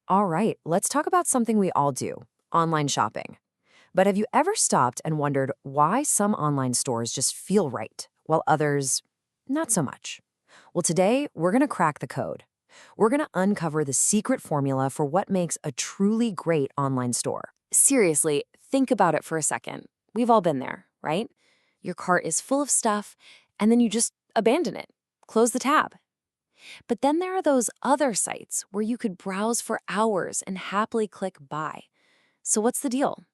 All right, let's talk about something we all do, online shopping. But have you ever stopped and wondered why some online stores just feel right, while others, not so much? Well, today, we're going to crack the code. We're going to uncover the secret formula for what makes a truly great online store. Seriously, think about it for a second. We've all been there, right? Your cart is full of stuff, and then you just abandon it. Close the tab. But then there are those other sites where you could browse for hours and happily click buy. So what's the deal?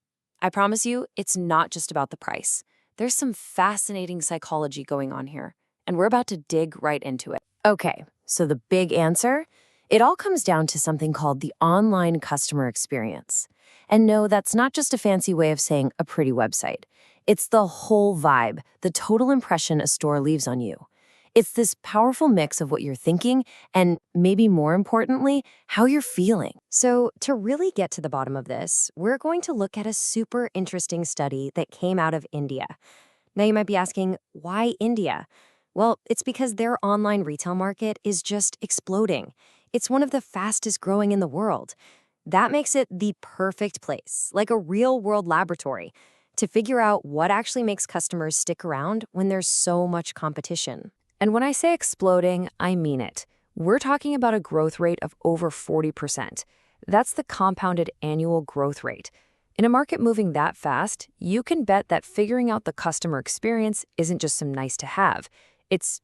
I promise you, it's not just about the price. There's some fascinating psychology going on here, and we're about to dig right into it. Okay, so the big answer? It all comes down to something called the online customer experience. And no, that's not just a fancy way of saying a pretty website. It's the whole vibe, the total impression a store leaves on you. It's this powerful mix of what you're thinking and, maybe more importantly, how you're feeling. So, to really get to the bottom of this, we're going to look at a super interesting study that came out of India. Now, you might be asking, why India? Well, it's because their online retail market is just exploding. It's one of the fastest growing in the world. That makes it the perfect place, like a real-world laboratory, to figure out what actually makes customers stick around when there's so much competition. And when I say exploding, I mean it. We're talking about a growth rate of over 40%. That's the compounded annual growth rate. In a market moving that fast, you can bet that figuring out the customer experience isn't just some nice to have. It's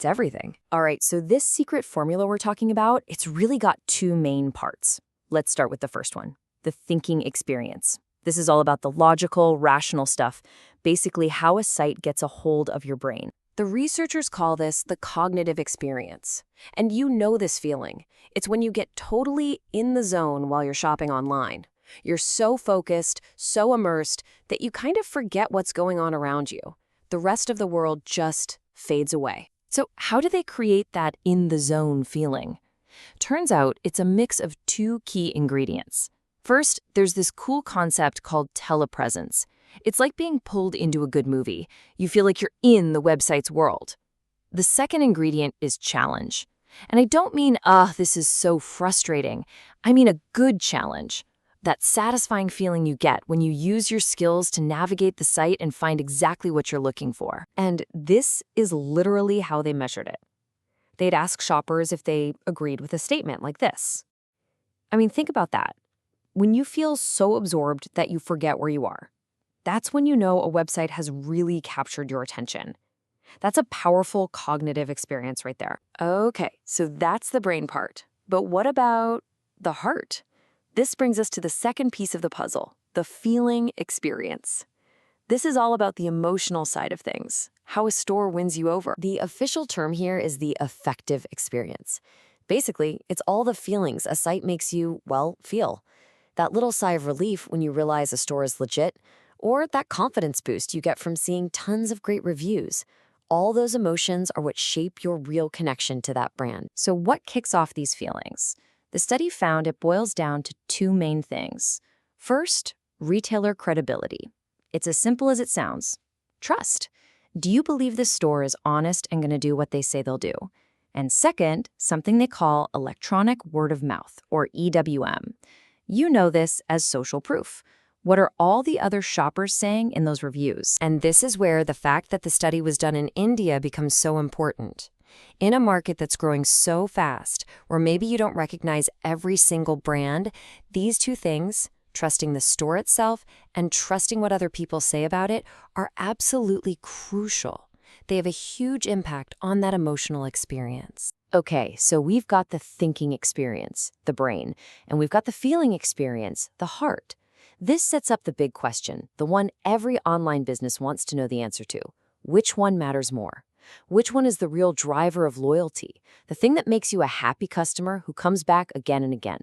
everything. All right, so this secret formula we're talking about, it's really got two main parts. Let's start with the first one, the thinking experience. This is all about the logical, rational stuff, basically how a site gets a hold of your brain. The researchers call this the cognitive experience. And you know this feeling. It's when you get totally in the zone while you're shopping online. You're so focused, so immersed, that you kind of forget what's going on around you. The rest of the world just fades away. So how do they create that in the zone feeling? Turns out it's a mix of two key ingredients. First, there's this cool concept called telepresence. It's like being pulled into a good movie. You feel like you're in the website's world. The second ingredient is challenge. And I don't mean, this is so frustrating. I mean a good challenge. That satisfying feeling you get when you use your skills to navigate the site and find exactly what you're looking for. And this is literally how they measured it. They'd ask shoppers if they agreed with a statement like this. I mean, think about that. When you feel so absorbed that you forget where you are, that's when you know a website has really captured your attention. That's a powerful cognitive experience right there. Okay, so that's the brain part. But what about the heart? This brings us to the second piece of the puzzle, the feeling experience. This is all about the emotional side of things, how a store wins you over. The official term here is the affective experience. Basically, it's all the feelings a site makes you, feel. That little sigh of relief when you realize a store is legit, or that confidence boost you get from seeing tons of great reviews. All those emotions are what shape your real connection to that brand. So what kicks off these feelings? The study found it boils down to two main things. First, retailer credibility. It's as simple as it sounds. Trust. Do you believe this store is honest and going to do what they say they'll do? And second, something they call electronic word of mouth, or EWM. You know this as social proof. What are all the other shoppers saying in those reviews? And this is where the fact that the study was done in India becomes so important. In a market that's growing so fast, where maybe you don't recognize every single brand, these two things, trusting the store itself and trusting what other people say about it, are absolutely crucial. They have a huge impact on that emotional experience. Okay, so we've got the thinking experience, the brain, and we've got the feeling experience, the heart. This sets up the big question, the one every online business wants to know the answer to. Which one matters more? Which one is the real driver of loyalty? The thing that makes you a happy customer who comes back again and again?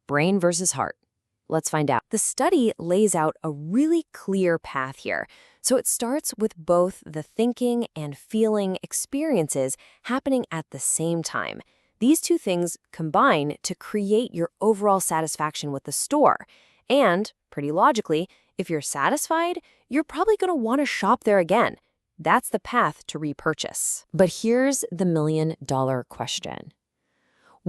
Brain versus heart. Let's find out. The study lays out a really clear path here. So it starts with both the thinking and feeling experiences happening at the same time. These two things combine to create your overall satisfaction with the store. And, pretty logically, if you're satisfied, you're probably going to want to shop there again. That's the path to repurchase. But here's the million-dollar question.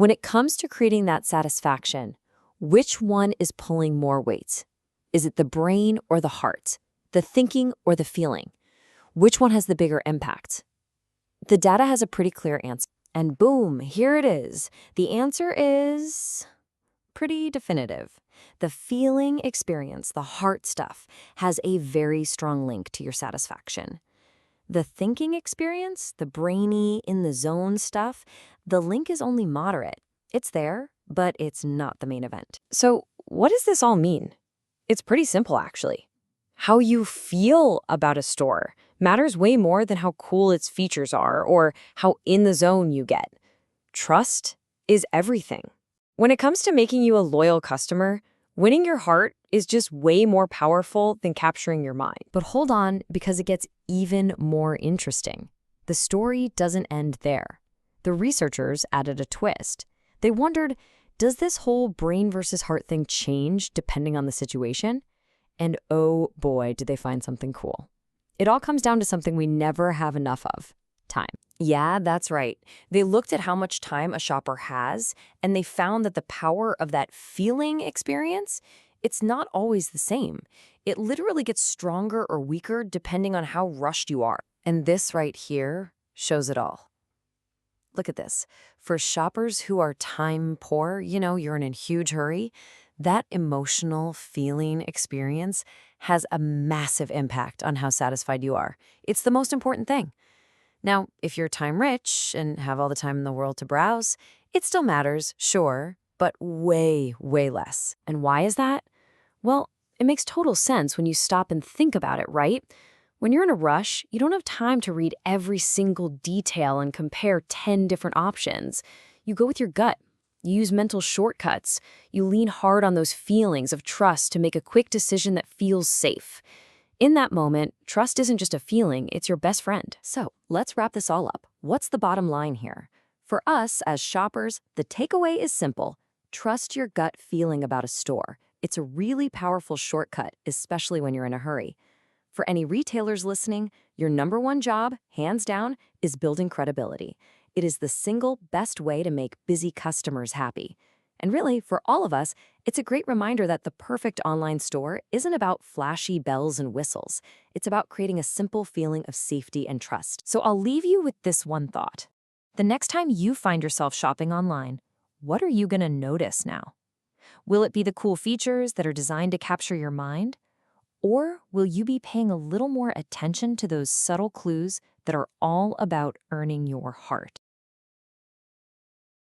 When it comes to creating that satisfaction, which one is pulling more weight? Is it the brain or the heart? The thinking or the feeling? Which one has the bigger impact? The data has a pretty clear answer. And boom, here it is. The answer is pretty definitive. The feeling experience, the heart stuff, has a very strong link to your satisfaction. The thinking experience, the brainy, in the zone stuff, the link is only moderate. It's there, but it's not the main event. So, what does this all mean? It's pretty simple, actually. How you feel about a store matters way more than how cool its features are or how in the zone you get. Trust is everything. When it comes to making you a loyal customer, winning your heart is just way more powerful than capturing your mind. But hold on, because it gets even more interesting. The story doesn't end there. The researchers added a twist. They wondered, does this whole brain versus heart thing change depending on the situation? And oh boy, did they find something cool. It all comes down to something we never have enough of: time. Yeah, that's right. They looked at how much time a shopper has, and they found that the power of that feeling experience, it's not always the same. It literally gets stronger or weaker depending on how rushed you are. And this right here shows it all. Look at this. For shoppers who are time poor, you're in a huge hurry, that emotional feeling experience has a massive impact on how satisfied you are. It's the most important thing. Now, if you're time rich and have all the time in the world to browse, it still matters, sure, but way, way less. And why is that? Well, it makes total sense when you stop and think about it, right? When you're in a rush, you don't have time to read every single detail and compare 10 different options. You go with your gut. You use mental shortcuts. You lean hard on those feelings of trust to make a quick decision that feels safe. In that moment, trust isn't just a feeling, it's your best friend. So let's wrap this all up. What's the bottom line here? For us as shoppers, the takeaway is simple. Trust your gut feeling about a store. It's a really powerful shortcut, especially when you're in a hurry. For any retailers listening, your #1 job, hands down, is building credibility. It is the single best way to make busy customers happy. And really, for all of us, it's a great reminder that the perfect online store isn't about flashy bells and whistles. It's about creating a simple feeling of safety and trust. So I'll leave you with this one thought. The next time you find yourself shopping online, what are you going to notice now? Will it be the cool features that are designed to capture your mind? Or will you be paying a little more attention to those subtle clues that are all about earning your heart?